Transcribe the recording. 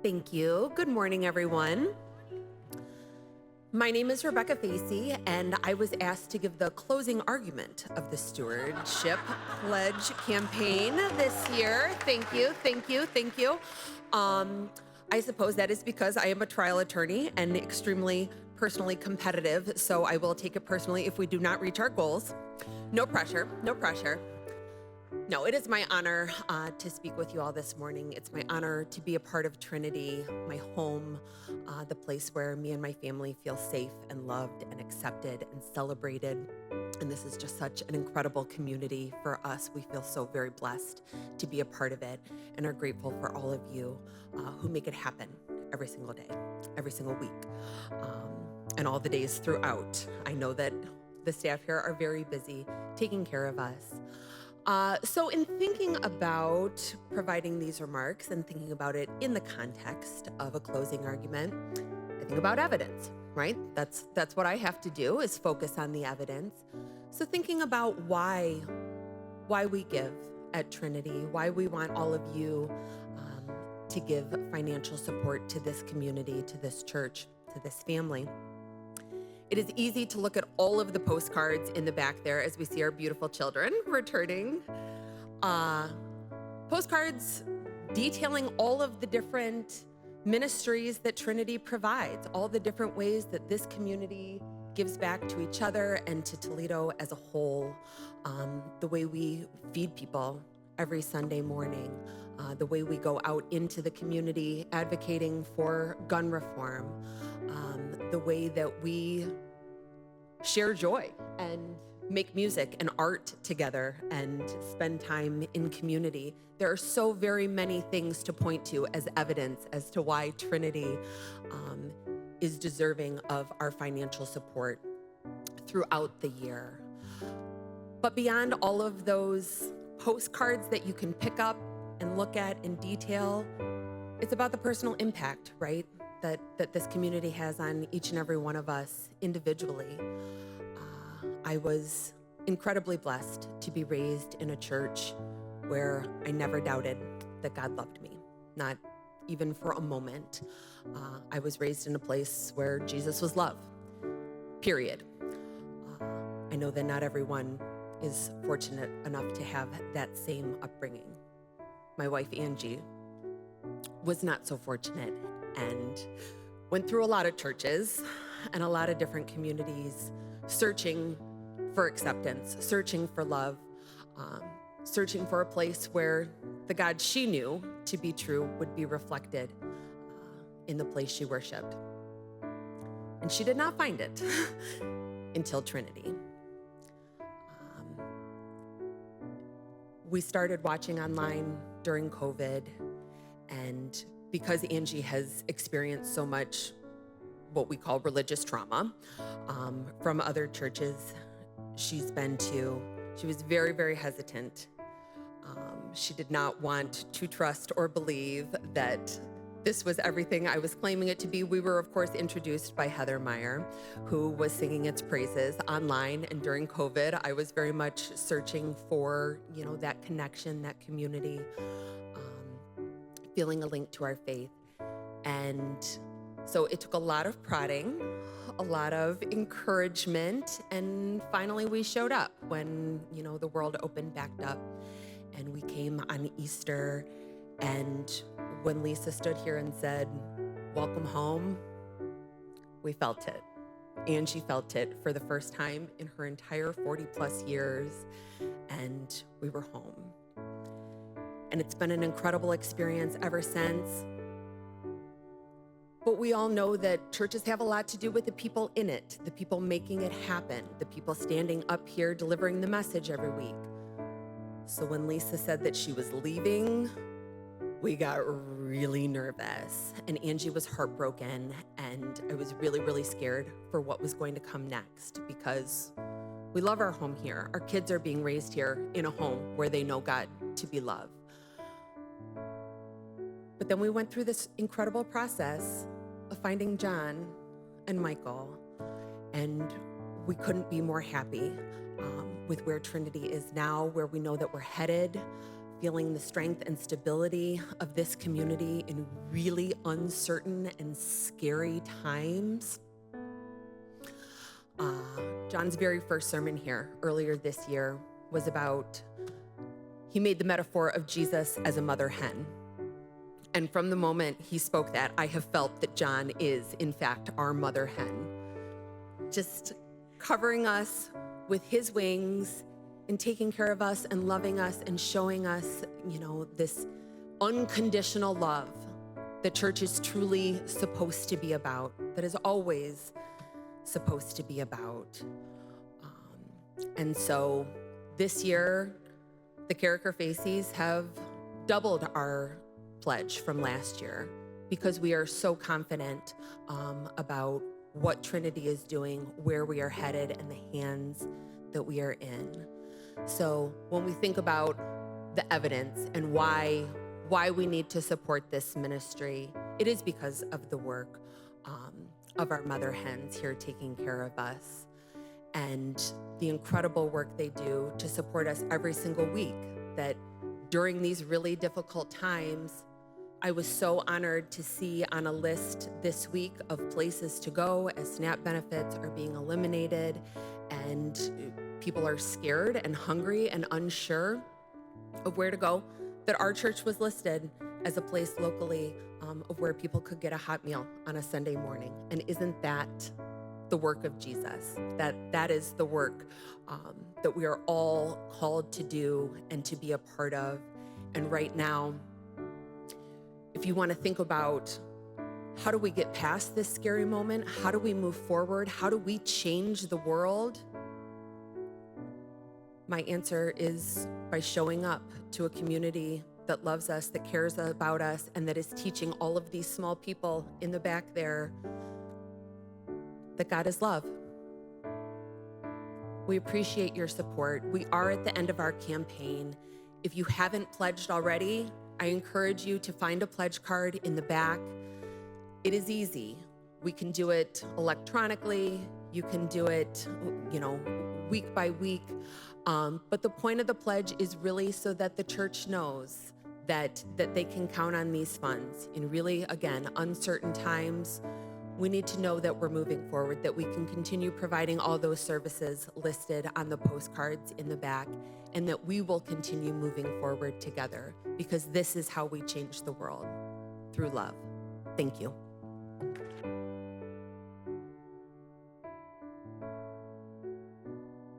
Thank you. Good morning, everyone. My name is Rebecca Facey, and I was asked to give the closing argument of the Stewardship Pledge campaign this year. Thank you, thank you, thank you. I suppose that is because I am a trial attorney and extremely personally competitive, so I will take it personally if we do not reach our goals. No pressure, no pressure. No, it is my honor to speak with you all this morning. It's my honor to be a part of Trinity, my home, the place where me and my family feel safe and loved and accepted and celebrated. And this is just such an incredible community for us. We feel so very blessed to be a part of it and are grateful for all of you who make it happen every single day, every single week, and all the days throughout. I know that the staff here are very busy taking care of us. So in thinking about providing these remarks and thinking about it in the context of a closing argument, I think about evidence, right? That's what I have to do, is focus on the evidence. So thinking about why we give at Trinity, why we want all of you to give financial support to this community, to this church, to this family. It is easy to look at all of the postcards in the back there as we see our beautiful children returning. Postcards detailing all of the different ministries that Trinity provides, all the different ways that this community gives back to each other and to Toledo as a whole. The way we feed people every Sunday morning, the way we go out into the community advocating for gun reform, the way that we share joy and make music and art together and spend time in community. There are so very many things to point to as evidence as to why Trinity is deserving of our financial support throughout the year. But beyond all of those postcards that you can pick up and look at in detail, it's about the personal impact, right? That this community has on each and every one of us individually. I was incredibly blessed to be raised in a church where I never doubted that God loved me, not even for a moment. I was raised in a place where Jesus was love, period. I know that not everyone is fortunate enough to have that same upbringing. My wife, Angie, was not so fortunate and went through a lot of churches and a lot of different communities, searching for acceptance, searching for love, searching for a place where the God she knew to be true would be reflected in the place she worshiped. And she did not find it until Trinity. We started watching online during COVID, and because Angie has experienced so much what we call religious trauma from other churches she's been to, she was very, very hesitant. She did not want to trust or believe that this was everything I was claiming it to be. We were, of course, introduced by Heather Meyer, who was singing its praises online. And during COVID, I was very much searching for, that connection, that community, feeling a link to our faith. And so it took a lot of prodding, a lot of encouragement, and finally we showed up when, the world opened back up, and we came on Easter. And when Lisa stood here and said, "Welcome home," we felt it. Angie felt it for the first time in her entire 40 plus years, and we were home. And it's been an incredible experience ever since. But we all know that churches have a lot to do with the people in it, the people making it happen, the people standing up here delivering the message every week. So when Lisa said that she was leaving, we got really nervous, and Angie was heartbroken, and I was really, really scared for what was going to come next, because we love our home here. Our kids are being raised here in a home where they know God to be love. But then we went through this incredible process of finding John and Michael, and we couldn't be more happy with where Trinity is now, where we know that we're headed, feeling the strength and stability of this community in really uncertain and scary times. John's very first sermon here earlier this year was about, he made the metaphor of Jesus as a mother hen. And from the moment he spoke that, I have felt that John is, in fact, our mother hen, just covering us with his wings and taking care of us and loving us and showing us, this unconditional love that church is truly supposed to be about, that is always supposed to be about. And so this year, the Character Faceys have doubled our pledge from last year because we are so confident about what Trinity is doing, where we are headed, and the hands that we are in. So when we think about the evidence and why we need to support this ministry, it is because of the work of our mother hens here taking care of us and the incredible work they do to support us every single week, that during these really difficult times, I was so honored to see on a list this week of places to go as SNAP benefits are being eliminated and people are scared and hungry and unsure of where to go, that our church was listed as a place locally of where people could get a hot meal on a Sunday morning. And isn't that the work of Jesus? That is the work that we are all called to do and to be a part of. And right now, if you want to think about how do we get past this scary moment, how do we move forward, how do we change the world, my answer is by showing up to a community that loves us, that cares about us, and that is teaching all of these small people in the back there that God is love. We appreciate your support. We are at the end of our campaign. If you haven't pledged already, I encourage you to find a pledge card in the back. It is easy. We can do it electronically. You can do it, week by week. But the point of the pledge is really so that the church knows that they can count on these funds in really, again, uncertain times. We need to know that we're moving forward, that we can continue providing all those services listed on the postcards in the back, and that we will continue moving forward together, because this is how we change the world, through love. Thank you.